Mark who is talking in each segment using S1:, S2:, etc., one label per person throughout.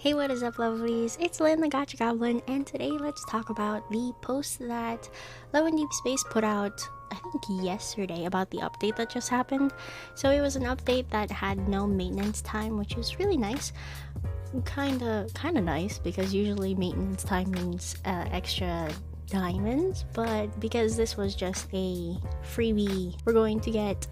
S1: Hey, what is up, lovelies? It's Lynn the Gacha Goblin, and today let's talk about the post that Love and Deepspace put out, I think yesterday, about the update that just happened. So it was an update that had no maintenance time, which is really nice. Kinda nice, because usually maintenance time means extra diamonds, but because this was just a freebie, we're going to get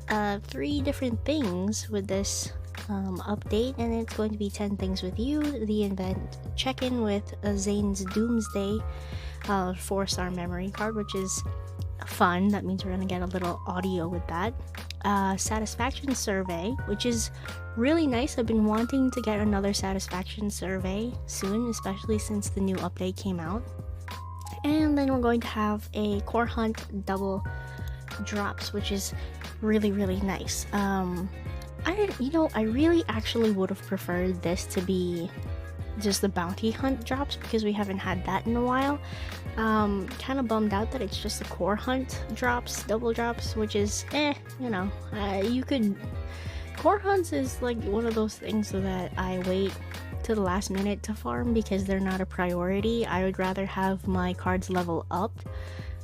S1: 3 different things with this update, and it's going to be 10 things with you, the event check-in with Zayne's Doomsday 4-star memory card, which is fun. That means we're gonna get a little audio with that. Satisfaction survey, which is really nice. I've been wanting to get another satisfaction survey soon, especially since the new update came out. And then we're going to have a core hunt double drops, which is really nice. I really actually would have preferred this to be just the bounty hunt drops, because we haven't had that in a while. Kind of bummed out that it's just the core hunt drops, double drops, which is you could. Core hunts is like one of those things that I wait to the last minute to farm because they're not a priority. I would rather have my cards level up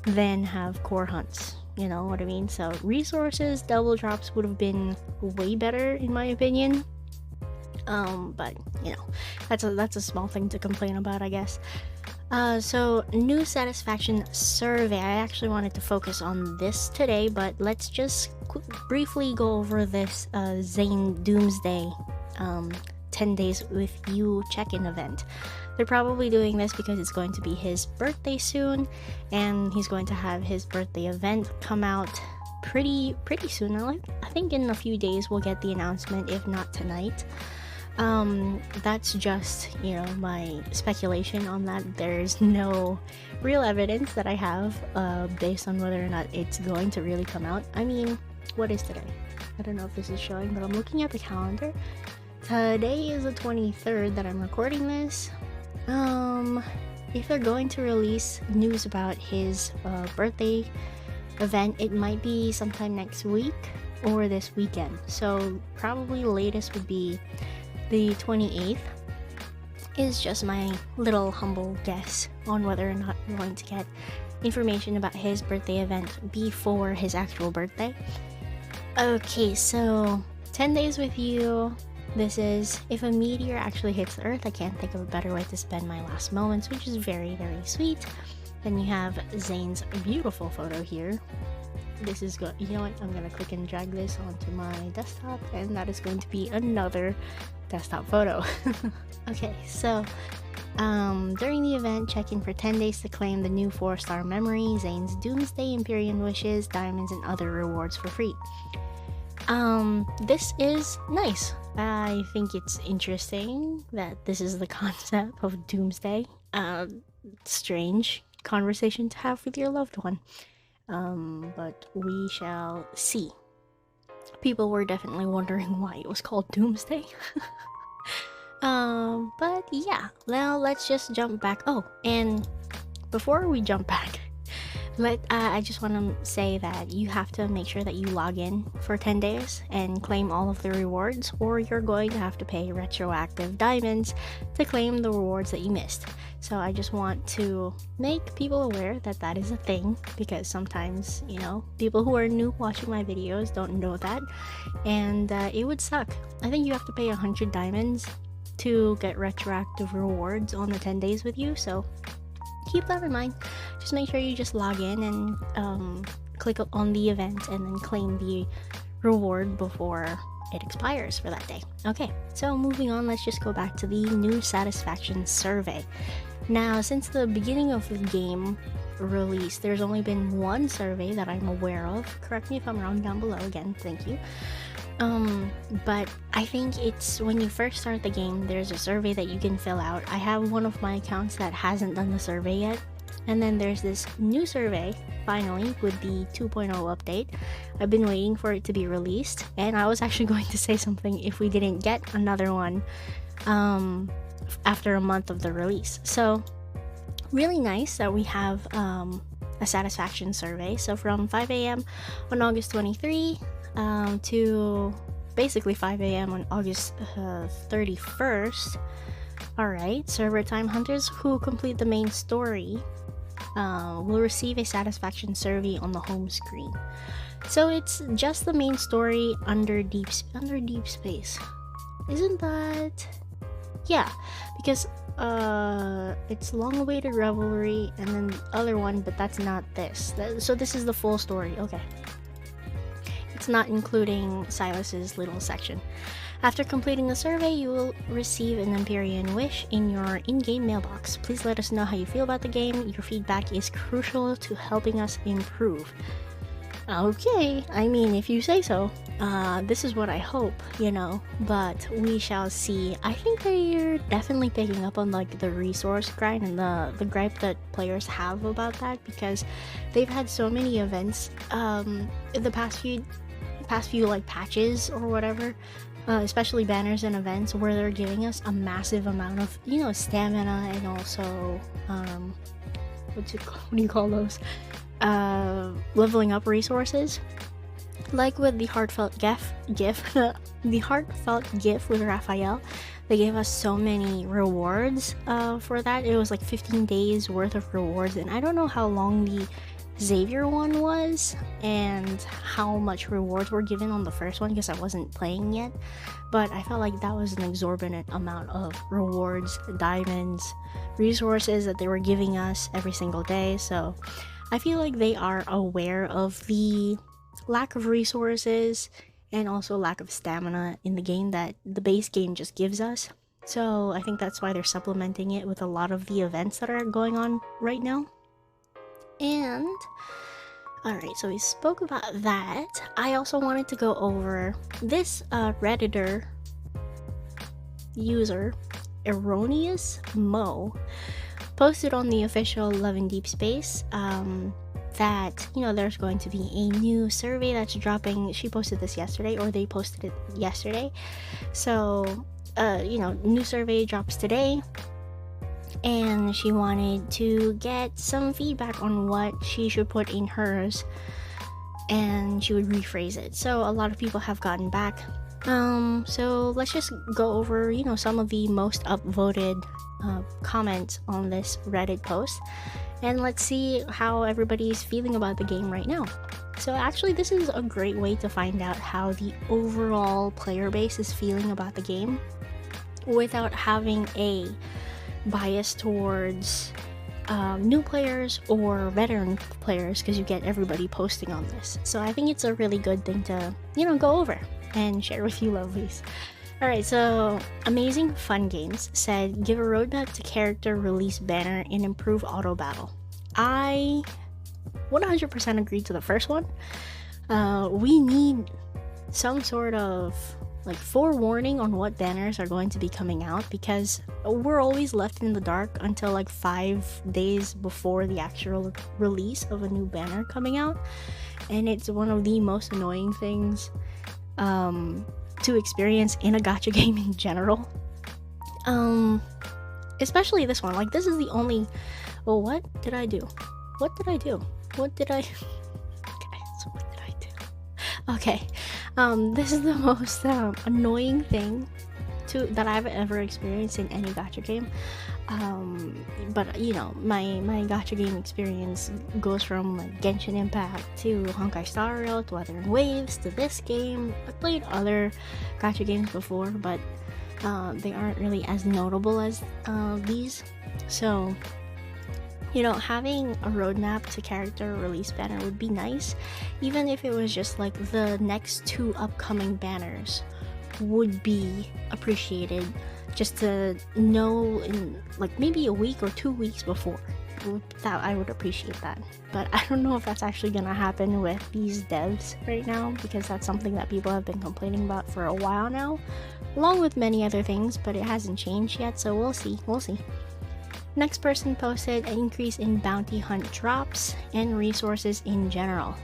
S1: than have core hunts. You know what I mean? So resources, double drops would have been way better in my opinion. But that's a small thing to complain about, I guess. So new satisfaction survey. I actually wanted to focus on this today, but let's just briefly go over this Zayne Doomsday 10 days with you check-in event. They're probably doing this because it's going to be his birthday soon, and he's going to have his birthday event come out pretty soon. I think in a few days we'll get the announcement, if not tonight. That's just, my speculation on that. There's no real evidence that I have based on whether or not it's going to really come out. I mean, what is today? I don't know if this is showing, but I'm looking at the calendar. Today is the 23rd that I'm recording this. If they're going to release news about his birthday event, it might be sometime next week or this weekend. So probably latest would be the 28th, is just my little humble guess on whether or not we're going to get information about his birthday event before his actual birthday. Okay, so 10 days with you. This is if a meteor actually hits the Earth. I can't think of a better way to spend my last moments, which is very sweet. Then you have Zayne's beautiful photo here. This is good. You know what? I'm gonna click and drag this onto my desktop, and that is going to be another desktop photo. Okay, so during the event, check in for 10 days to claim the new 4-star memory, Zayne's Doomsday, Empyrean Wishes, diamonds, and other rewards for free. This is nice. I think it's interesting that this is the concept of Doomsday. Strange conversation to have with your loved one. But we shall see. People were definitely wondering why it was called Doomsday. But yeah, now let's just jump back. Oh, and before we jump back, I just want to say that you have to make sure that you log in for 10 days and claim all of the rewards, or you're going to have to pay retroactive diamonds to claim the rewards that you missed. So I just want to make people aware that that is a thing, because sometimes, people who are new watching my videos don't know that, and it would suck. I think you have to pay 100 diamonds to get retroactive rewards on the 10 days with you, so keep that in mind. Just make sure you just log in and click on the event and then claim the reward before it expires for that day. Okay, so moving on, let's just go back to the new satisfaction survey. Now, since the beginning of the game release, there's only been one survey that I'm aware of. Correct me if I'm wrong down below again, thank you. But I think it's when you first start the game, there's a survey that you can fill out. I have one of my accounts that hasn't done the survey yet, and then there's this new survey finally with the 2.0 update. I've been waiting for it to be released, and I was actually going to say something if we didn't get another one after a month of the release. So really nice that we have a satisfaction survey. So from 5 a.m. on August 23 to basically 5 a.m. on August 31st, Alright, server time hunters who complete the main story will receive a satisfaction survey on the home screen. So it's just the main story under Deepspace. Isn't that... Yeah, because it's long-awaited revelry and then the other one, but that's not this. So this is the full story. Okay. It's not including Silas's little section. After completing the survey, you will receive an Empyrean wish in your in-game mailbox. Please let us know how you feel about the game. Your feedback is crucial to helping us improve. Okay, I mean, if you say so. This is what I hope, you know, but we shall see. I think they're definitely picking up on like the resource grind and the gripe that players have about that, because they've had so many events in the past few like patches or whatever, especially banners and events, where they're giving us a massive amount of, you know, stamina and also what do you call those, leveling up resources. Like with the heartfelt gif the heartfelt gif with Raphael, they gave us so many rewards for that. It was like 15 days worth of rewards, and I don't know how long the Xavier one was and how much rewards were given on the first one, because I wasn't playing yet, but I felt like that was an exorbitant amount of rewards, diamonds, resources that they were giving us every single day. So I feel like they are aware of the lack of resources and also lack of stamina in the game that the base game just gives us. So I think that's why they're supplementing it with a lot of the events that are going on right now. And alright, so we spoke about that. I also wanted to go over this Redditor user, Erroneous Mo, posted on the official Love in Deepspace that, you know, there's going to be a new survey that's dropping. She posted this yesterday, or they posted it yesterday. So, you know, new survey drops today, and she wanted to get some feedback on what she should put in hers, and she would rephrase it. So a lot of people have gotten back. So let's just go over, you know, some of the most upvoted comments on this Reddit post, and let's see how everybody's feeling about the game right now. So actually, this is a great way to find out how the overall player base is feeling about the game without having a bias towards new players or veteran players, because you get everybody posting on this. So I think it's a really good thing to, you know, go over and share with you lovelies. Alright, so Amazing Fun Games said, give a roadmap to character release banner and improve auto battle. I 100% agree to the first one. We need some sort of like forewarning on what banners are going to be coming out, because we're always left in the dark until like 5 days before the actual release of a new banner coming out, and it's one of the most annoying things to experience in a gacha game in general, especially this one. Like, this is the only... Well, what did I do? Okay, so what did I do? Okay, this is the most annoying thing that I've ever experienced in any gacha game. But you know, my gacha game experience goes from like Genshin Impact to Honkai Star Rail to Wuthering Waves to this game. I played other gacha games before, but they aren't really as notable as these. So, you know, having a roadmap to character release banner would be nice, even if it was just like the next 2 upcoming banners would be appreciated, just to know in like maybe a week or 2 weeks before. That I would appreciate that, but I don't know if that's actually gonna happen with these devs right now, because that's something that people have been complaining about for a while now, along with many other things, but it hasn't changed yet, so we'll see. Next person posted an increase in bounty hunt drops and resources in general.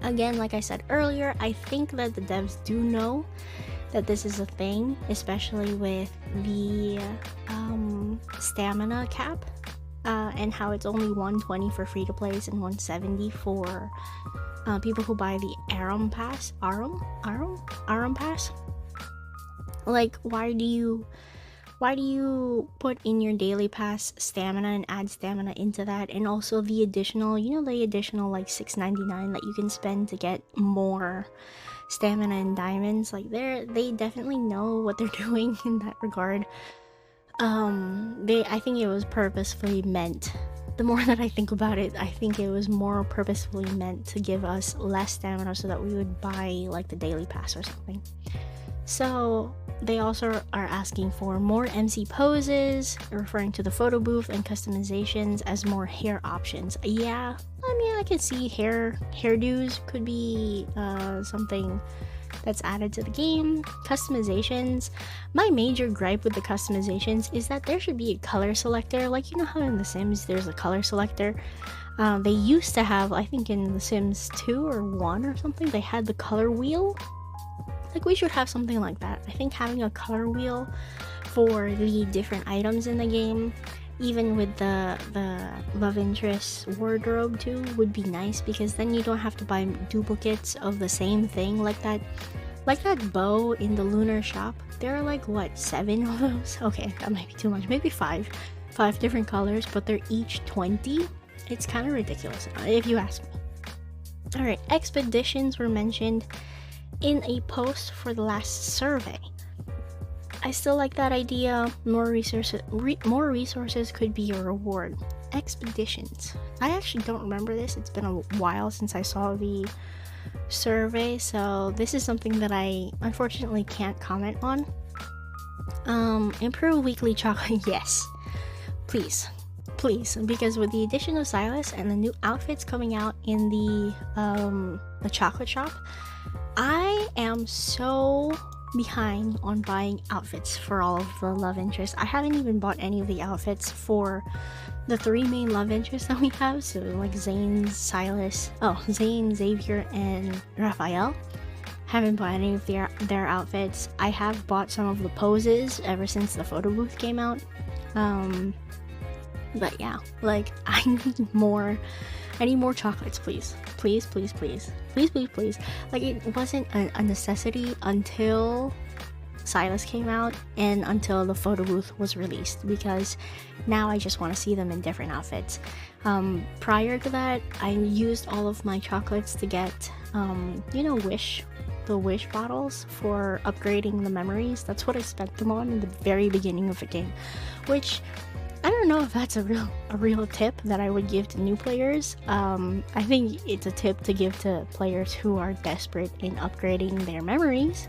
S1: Again, like I said earlier, I think that the devs do know that this is a thing, especially with the stamina cap, and how it's only 120 for free-to-plays and 170 for people who buy the Arum Pass. Arum Pass? Like, why do you Why do you put in your daily pass stamina and add stamina into that? And also the additional, you know, the additional like $6.99 that you can spend to get more stamina and diamonds. Like they definitely know what they're doing in that regard. I think it was purposefully meant. The more that I think about it, I think it was more purposefully meant to give us less stamina so that we would buy like the daily pass or something. So they also are asking for more MC poses, referring to the photo booth, and customizations as more hair options. Yeah, I mean, I could see hairdos could be something that's added to the game. Customizations. My major gripe with the customizations is that there should be a color selector. Like, you know how in The Sims there's a color selector? They used to have, I think in The Sims 2 or 1 or something, they had the color wheel. Like, we should have something like that. I think having a color wheel for the different items in the game, even with the love interest wardrobe too, would be nice, because then you don't have to buy duplicates of the same thing. Like that bow in the lunar shop, there are like, what, 7 of those? Okay, that might be too much, maybe 5 different colors, but they're each 20. It's kind of ridiculous if you ask me. All right, expeditions were mentioned in a post for the last survey. I still like that idea. More resources could be a reward. Expeditions. I actually don't remember this. It's been a while since I saw the survey, so this is something that I unfortunately can't comment on. Improve weekly chocolate. Yes, please, because with the addition of Silas and the new outfits coming out in the chocolate shop, I am so behind on buying outfits for all of the love interests. I haven't even bought any of the outfits for the 3 main love interests that we have, so like Zayne, Xavier, and Raphael. Haven't bought any of their outfits. I have bought some of the poses ever since the photo booth came out. But yeah, like, I need more chocolates, please. Please. Like, it wasn't a necessity until Silas came out and until the photo booth was released, because now I just want to see them in different outfits. Prior to that, I used all of my chocolates to get, the wish bottles for upgrading the memories. That's what I spent them on in the very beginning of the game, which I don't know if that's a real tip that I would give to new players. I think it's a tip to give to players who are desperate in upgrading their memories.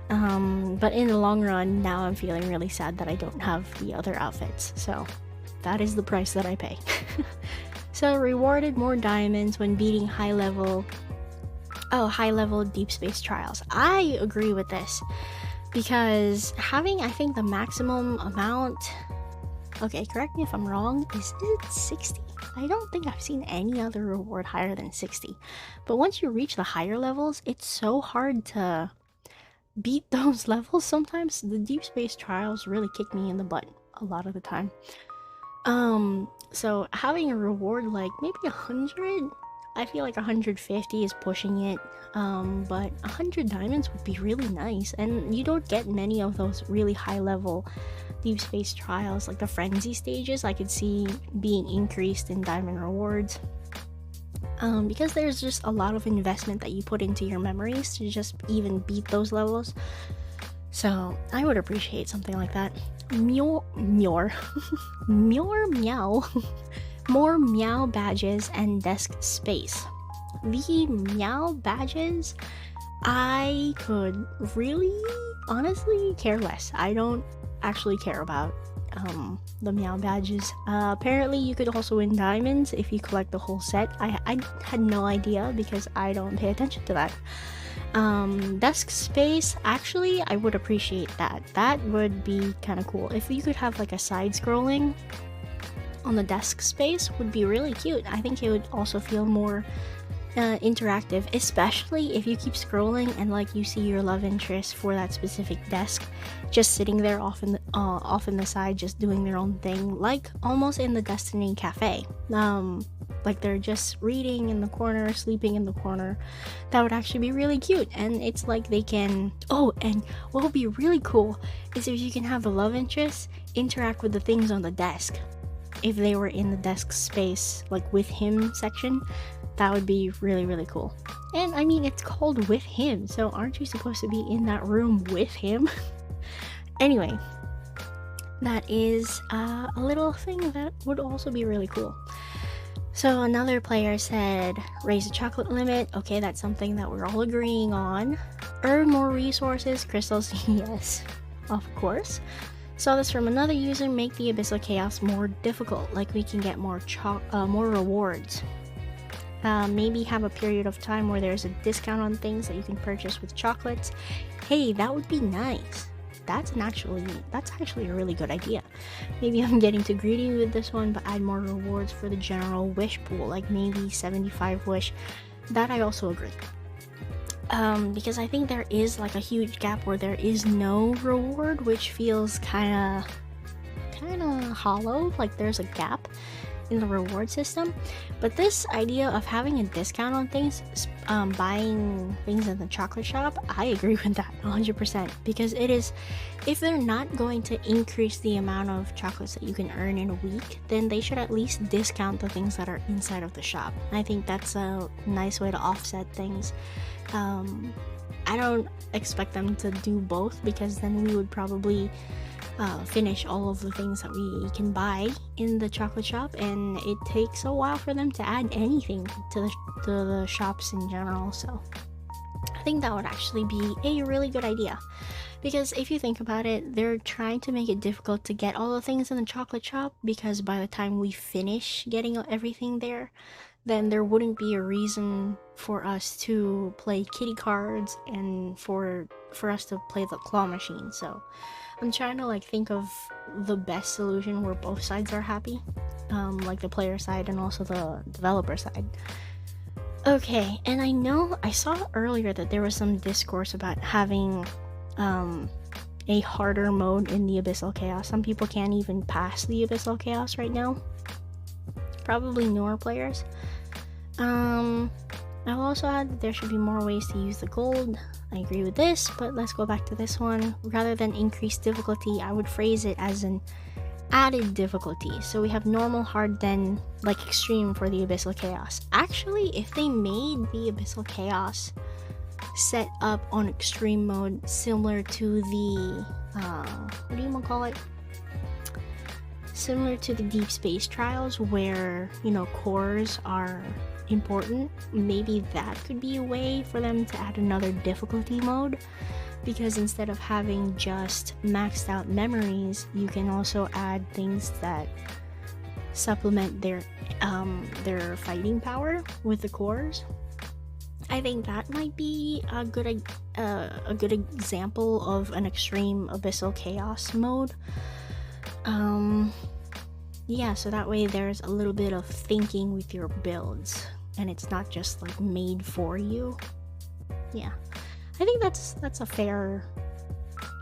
S1: But in the long run, now I'm feeling really sad that I don't have the other outfits. So that is the price that I pay. So rewarded more diamonds when beating high-level Deepspace trials. I agree with this, because having, I think, the maximum amount, okay, correct me if I'm wrong, is it 60? I don't think I've seen any other reward higher than 60. But once you reach the higher levels, it's so hard to beat those levels. Sometimes the Deepspace trials really kick me in the butt a lot of the time. So having a reward like maybe 100, I feel like 150 is pushing it. But 100 diamonds would be really nice, and you don't get many of those really high level Deepspace trials. Like the frenzy stages, I could see being increased in diamond rewards, because there's just a lot of investment that you put into your memories to just even beat those levels. So I would appreciate something like that. More meow badges and desk space. The meow badges, I could really honestly care less. I don't actually care about the meow badges. Apparently you could also win diamonds if you collect the whole set. I had no idea, because I don't pay attention to that. Desk space, actually I would appreciate that. That would be kind of cool. If you could have like a side scrolling on the desk space, would be really cute. I think it would also feel more interactive, especially if you keep scrolling and like you see your love interest for that specific desk just sitting there off in the side, just doing their own thing, like almost in the Destiny cafe. like they're just reading in the corner, sleeping in the corner. That would actually be really cute. And it's like they can, oh, and what would be really cool is if you can have the love interest interact with the things on the desk. If they were in the desk space, like with him section, that would be really, really cool. And I mean, it's called with him, so aren't you supposed to be in that room with him? Anyway, that is a little thing that would also be really cool. So another player said, raise the chocolate limit. Okay, that's something that we're all agreeing on. Earn more resources, crystals, yes, of course. Saw this from another user, make the Abyssal Chaos more difficult, like we can get more rewards. Maybe have a period of time where there's a discount on things that you can purchase with chocolates. Hey, that would be nice. That's actually a really good idea. Maybe I'm getting too greedy with this one, but add more rewards for the general wish pool, like maybe 75 wish. That I also agree. Because I think there is like a huge gap where there is no reward, which feels kind of hollow, like there's a gap in the reward system. But this idea of having a discount on things, buying things in the chocolate shop, I agree with that 100%, because it is, if they're not going to increase the amount of chocolates that you can earn in a week, then they should at least discount the things that are inside of the shop. I think that's a nice way to offset things. I don't expect them to do both, because then we would probably finish all of the things that we can buy in the chocolate shop, and it takes a while for them to add anything to the shops in general. So I think that would actually be a really good idea, because if you think about it, they're trying to make it difficult to get all the things in the chocolate shop, because by the time we finish getting everything there, then there wouldn't be a reason for us to play kitty cards and for us to play the claw machine. So I'm trying to like think of the best solution where both sides are happy, like the player side and also the developer side. Okay, and I know I saw earlier that there was some discourse about having a harder mode in the Abyssal Chaos. Some people can't even pass the Abyssal Chaos right now. Probably newer players. I'll also add that there should be more ways to use the gold. I agree with this, but let's go back to this one. Rather than increased difficulty, I would phrase it as an added difficulty. So we have normal, hard, then like extreme for the Abyssal Chaos. Actually, if they made the Abyssal Chaos set up on extreme mode, similar to the what do you want to call it? Similar to the Deepspace trials, where, you know, cores are important, maybe that could be a way for them to add another difficulty mode, because instead of having just maxed out memories, you can also add things that supplement their fighting power with the cores. I think that might be a good example of an extreme Abyssal Chaos mode. Yeah, so that way there's a little bit of thinking with your builds, and it's not just like made for you. Yeah, I think that's a fair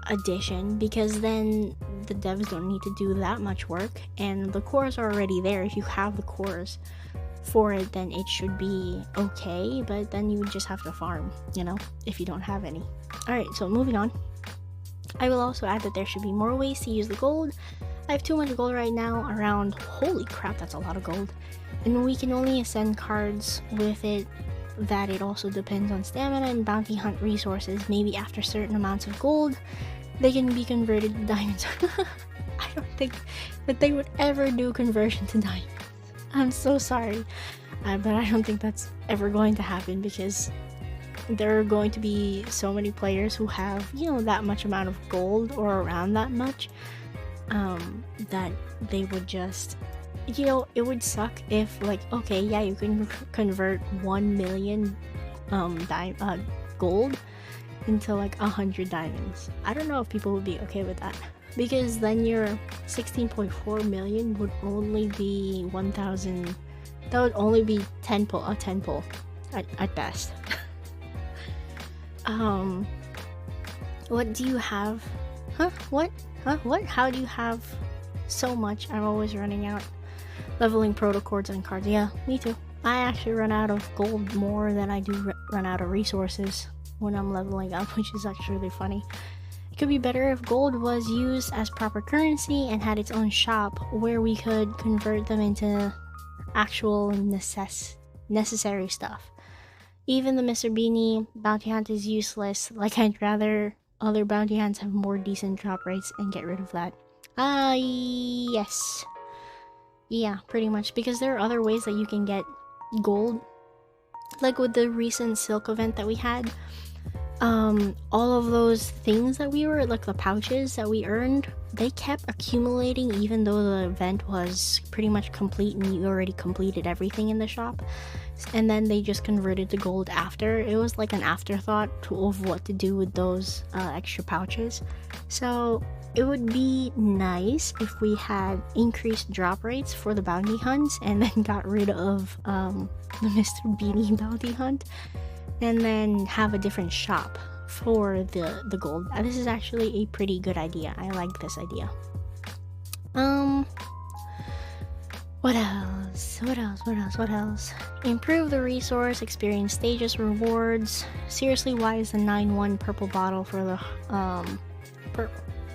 S1: addition, because then the devs don't need to do that much work, and the cores are already there. If you have the cores for it, then it should be okay, but then you would just have to farm, you know, if you don't have any. Alright, so moving on. I will also add that there should be more ways to use the gold. I have too much gold right now, around, holy crap, that's a lot of gold. And we can only ascend cards with it, that it also depends on stamina and bounty hunt resources. Maybe after certain amounts of gold, they can be converted to diamonds. I don't think that they would ever do conversion to diamonds. I'm so sorry, but I don't think that's ever going to happen, because there are going to be so many players who have, you know, that much amount of gold or around that much, that they would just, you know, it would suck if, like, okay, yeah, you can convert 1 million gold into like 100 diamonds. I don't know if people would be okay with that, because then your 16.4 million would only be 1,000. That would only be 10 pull at best. What do you have? What? How do you have so much? I'm always running out leveling protocords and cards. Yeah, me too. I actually run out of gold more than I do run out of resources when I'm leveling up, which is actually really funny. It could be better if gold was used as proper currency and had its own shop where we could convert them into actual necessary stuff. Even the Mr. Beanie bounty hunt is useless. Like, I'd rather other bounty hunts have more decent drop rates and get rid of that. Yes. Yeah, pretty much. Because there are other ways that you can get gold. Like with the recent silk event that we had. All of those things that we were, like the pouches that we earned, they kept accumulating even though the event was pretty much complete and you already completed everything in the shop. And then they just converted to gold after. It was like an afterthought of what to do with those extra pouches. So it would be nice if we had increased drop rates for the bounty hunts and then got rid of the Mr. Beanie bounty hunt, and then have a different shop for the gold. This is actually a pretty good idea. I like this idea. What else? Improve the resource, experience stages, rewards. Seriously, why is the 9-1 purple bottle for the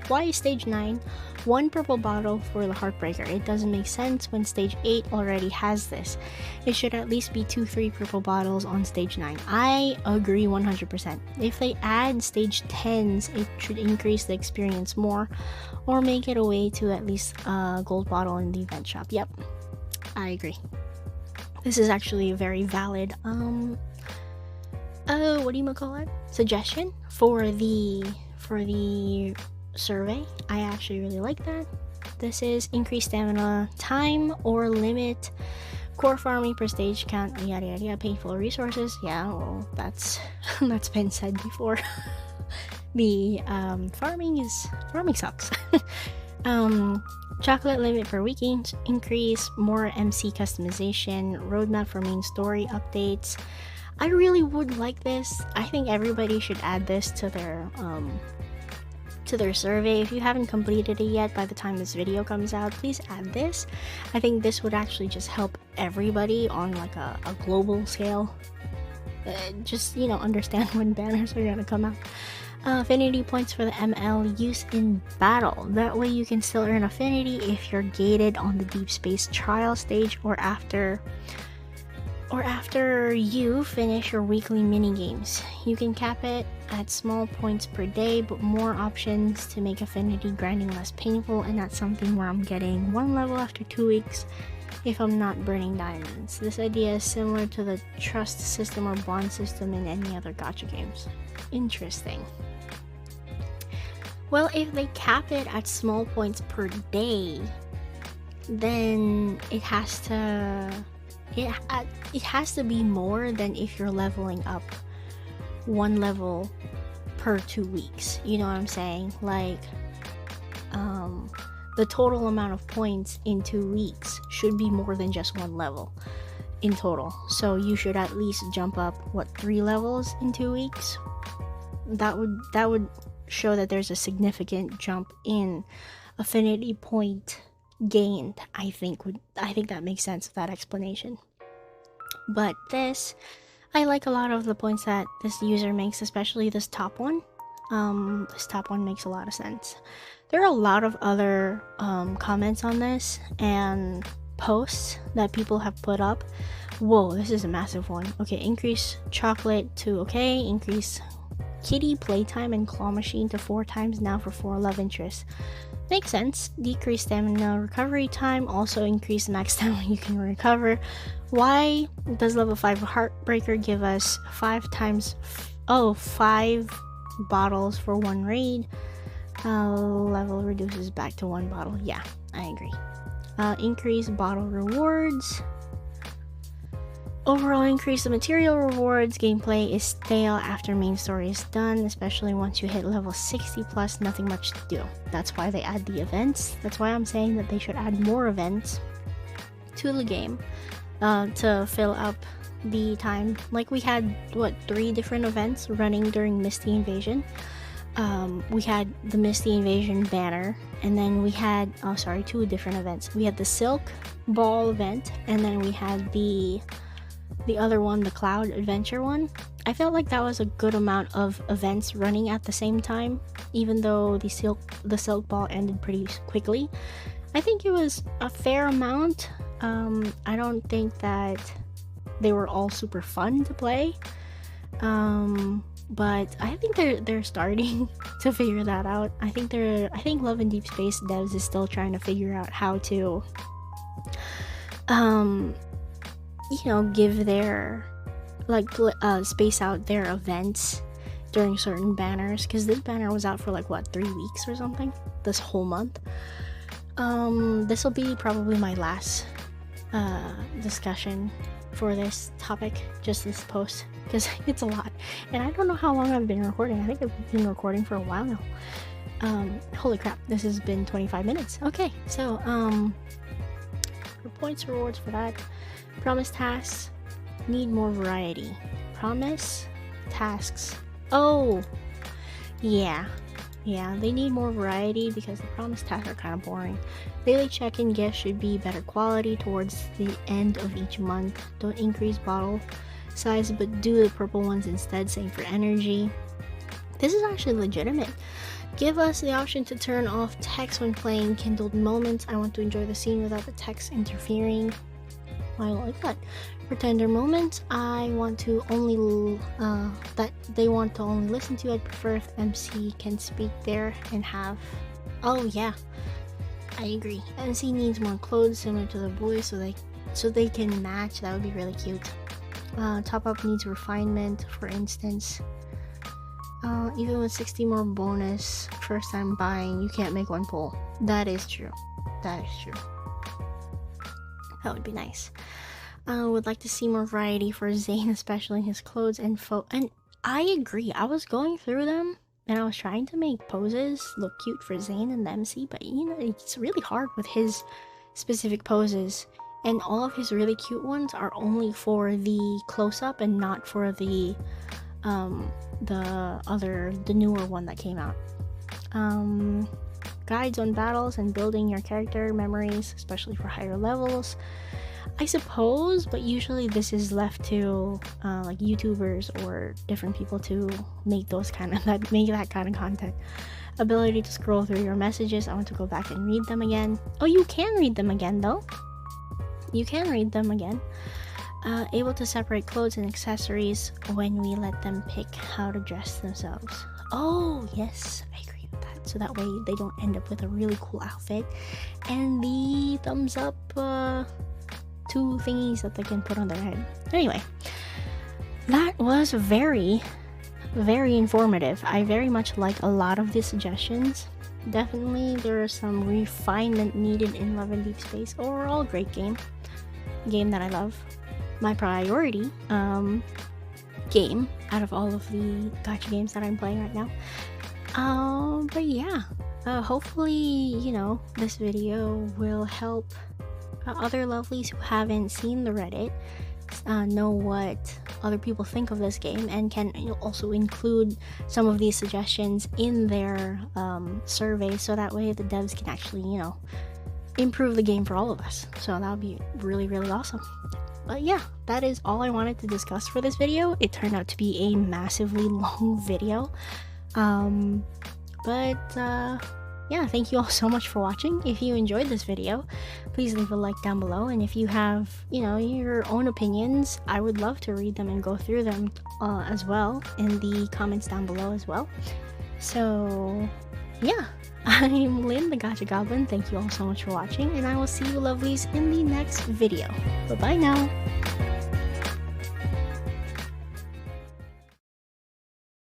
S1: why is stage 9 1 purple bottle for the Heartbreaker? It doesn't make sense when stage 8 already has this. It should at least be 2-3 purple bottles on stage 9. I agree 100%. If they add stage 10s, it should increase the experience more, or make it a way to at least a gold bottle in the event shop. Yep, I agree. This is actually a very valid suggestion for the survey. I actually really like that. This is increased stamina time or limit core farming per stage count, yada yada yada. Painful resources. Yeah, well, that's been said before. The farming sucks. Chocolate limit per week increase, more MC customization, roadmap for main story updates. I really would like this. I think everybody should add this to their survey. If you haven't completed it yet, by the time this video comes out, please add this. I think this would actually just help everybody on like a global scale. Just, understand when banners are gonna come out. Affinity points for the ML use in battle. That way you can still earn affinity if you're gated on the Deepspace trial stage or after you finish your weekly mini games. You can cap it at small points per day, but more options to make affinity grinding less painful, and that's something where I'm getting 1 level after 2 weeks if I'm not burning diamonds. This idea is similar to the trust system or bond system in any other gacha games. Interesting. Well, if they cap it at small points per day, then it has to be more than if you're leveling up 1 level per 2 weeks. You know what I'm saying? Like, the total amount of points in 2 weeks should be more than just 1 level in total. So you should at least jump up 3 levels in 2 weeks. That would show that there's a significant jump in affinity point gained. I think that makes sense with that explanation. But this, I like a lot of the points that this user makes, especially this top one. This top one makes a lot of sense. There are a lot of other comments on this and posts that people have put up. Whoa, this is a massive one. Okay, increase chocolate to okay, increase kitty playtime and claw machine to 4 times now for 4 love interests. Makes sense. Decrease stamina recovery time, also increase max stamina you can recover. Why does level 5 Heartbreaker give us 5 bottles for 1 raid? Level reduces back to 1 bottle. Yeah, I agree. Increase bottle rewards. Overall increase the material rewards. Gameplay is stale after main story is done, especially once you hit level 60 plus, nothing much to do. That's why they add the events. That's why I'm saying that they should add more events to the game to fill up the time. Like we had 3 different events running during Misty Invasion. we had the Misty Invasion banner, and then we had, oh sorry, two different events. We had the Silk Ball event, and then we had the other one, the Cloud Adventure one. I felt like that was a good amount of events running at the same time, even though the Silk Ball ended pretty quickly. I think it was a fair amount. I don't think that they were all super fun to play, but I think they're starting to figure that out. I think Love and Deepspace devs is still trying to figure out how to give their space out their events during certain banners, because this banner was out for like what, 3 weeks or something, this whole month. This will be probably my last discussion for this topic, just this post, because it's a lot, and I don't know how long I've been recording. I think I've been recording for a while now. Holy crap, this has been 25 minutes. Okay, so for points, rewards for that. Promise tasks need more variety. Promise tasks, oh yeah, they need more variety because the promise tasks are kind of boring. Daily check-in gifts should be better quality towards the end of each month. Don't increase bottle size, but do the purple ones instead. Same for energy. This is actually legitimate. Give us the option to turn off text when playing kindled moments. I want to enjoy the scene without the text interfering. I like that. For tender moments, I want to only that they want to only listen to. I'd prefer if MC can speak there and have. Oh yeah, I agree. MC needs more clothes similar to the boys, so they can match. That would be really cute. Top up needs refinement, for instance. Even with 60 more bonus first time buying, you can't make one pull. That is true. That would be nice. Would like to see more variety for Zayne, especially in his clothes and and I agree. I was going through them and I was trying to make poses look cute for Zayne and the MC, but it's really hard with his specific poses, and all of his really cute ones are only for the close-up and not for the newer one that came out. Guides on battles and building your character memories, especially for higher levels, I suppose, but usually this is left to like YouTubers or different people to make that kind of content. Ability to scroll through your messages. I want to go back and read them again. Oh, you can read them again though. You can read them again. Able to separate clothes and accessories when we let them pick how to dress themselves. Oh yes, I agree with that. So that way they don't end up with a really cool outfit and the thumbs up two thingies that they can put on their head. Anyway, that was very, very informative. I very much like a lot of the suggestions. Definitely there is some refinement needed in Love and Deepspace. Overall, great game that I love. My priority game out of all of the gacha games that I'm playing right now. But yeah, hopefully this video will help other lovelies who haven't seen the Reddit know what other people think of this game, and can also include some of these suggestions in their survey, so that way the devs can actually improve the game for all of us. So that would be really, really awesome. But yeah, that is all I wanted to discuss for this video. It turned out to be a massively long video, yeah, thank you all so much for watching. If you enjoyed this video, please leave a like down below, and if you have your own opinions, I would love to read them and go through them as well in the comments down below as well. So yeah, I'm Lynn, the Gacha Goblin. Thank you all so much for watching, and I will see you lovelies in the next video. Bye bye now.